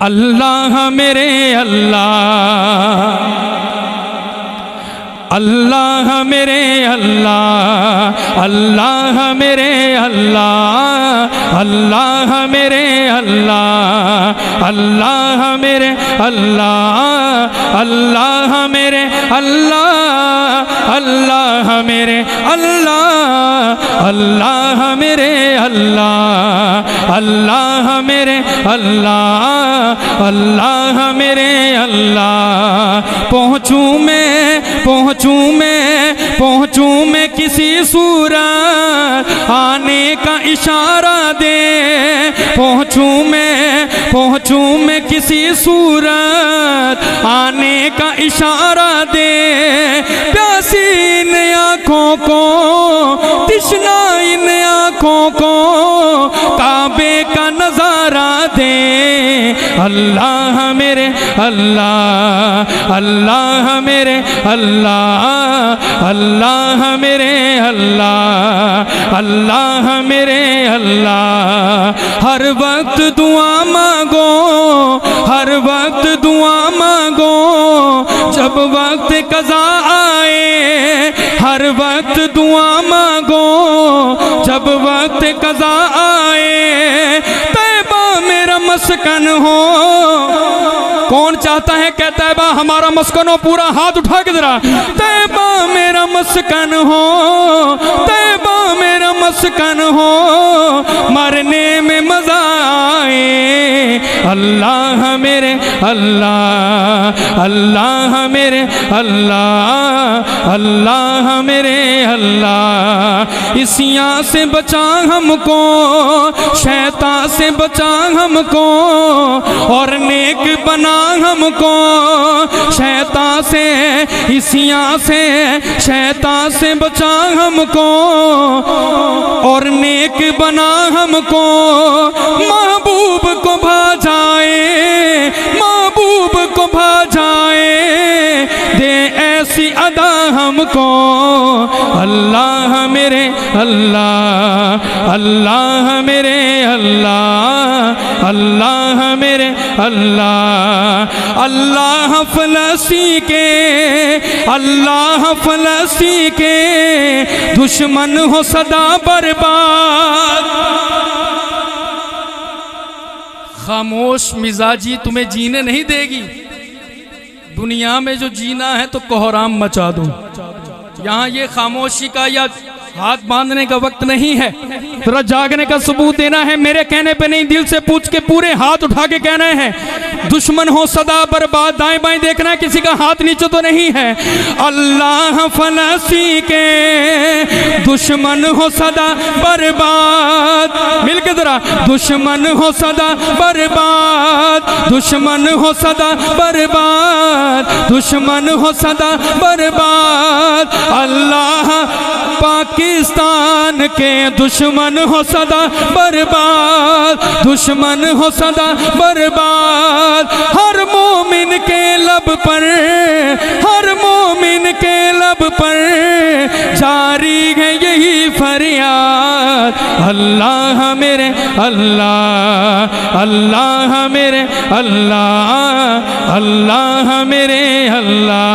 अल्लाह मेरे अल्लाह, अल्लाह मेरे अल्लाह, अल्लाह मेरे अल्लाह, अल्लाह मेरे अल्लाह, अल्लाह मेरे अल्लाह, अल्लाह मेरे अल्लाह, अल्लाह मेरे अल्लाह, अल्लाह मेरे अल्लाह, अल्लाह मेरे अल्लाह, अल्लाह मेरे अल्लाह। पहुँचूं मैं किसी सूरत आने का इशारा दे। पहुँचूं मैं किसी सूरत आने का इशारा दे। प्यासी इन आँखों को, तिश्ना इन आँखों को काबे का नजारा दे। अल्लाह मेरे अल्लाह, अल्लाह मेरे अल्लाह, अल्लाह मेरे अल्लाह, अल्लाह मेरे अल्लाह। हर वक्त दुआ मांगो, हर वक्त दुआ मांगो, जब वक्त कज़ा आए। हर वक्त दुआ मांगो, जब वक्त कज़ा आए। तैबा मेरा मस्कन हो। कौन चाहता है कि तैबा हमारा मस्कन हो? पूरा हाथ उठा के जरा। तैबा मेरा मस्कन हो, तैबा मेरा मस्कन हो, मरने में मजा आए। अल्लाह मेरे अल्लाह, अल्लाह मेरे अल्लाह, अल्लाह मेरे अल्लाह। इस यहाँ से बचा हमको, शैतान से बचा हमको, और नेक बना हमको शैतान से। इस यहाँ से शैतान से बचा हमको, और नेक बना हमको। महबूब को भा जाए, महबूब को भा जाए, दे ऐसी अदा हमको। अल्लाह मेरे अल्लाह, अल्लाह मेरे अल्लाह, अल्लाह मेरे अल्लाह। अल्लाह फलस्तीन के, अल्लाह फलस्तीन के दुश्मन हो सदा बर्बाद। खामोश मिजाजी तुम्हें जीने नहीं देगी। दुनिया में जो जीना है तो कोहराम मचा दो। यहाँ ये खामोशी का या हाथ बांधने का वक्त नहीं है। थोड़ा जागने का सबूत देना है। मेरे कहने पे नहीं, दिल से पूछ के पूरे हाथ उठा के कहना है। दुश्मन हो सदा बर्बाद। दाएं बाएं देखना है, किसी का हाथ नीचे तो नहीं है। अल्लाह फलस्तीन के दुश्मन हो सदा बर्बाद। मिलके जरा। दुश्मन हो सदा बर्बाद, दुश्मन हो सदा बर्बाद, दुश्मन हो सदा बर्बाद। अल्लाह पाकिस्तान के दुश्मन हो सदा बर्बाद, दुश्मन हो सदा बर्बाद। हर मोमिन के लब पर, हर मोमिन के लब पर जारी है यही फरियाद। अल्लाह मेरे अल्लाह, अल्लाह मेरे अल्लाह, अल्लाह मेरे अल्लाह।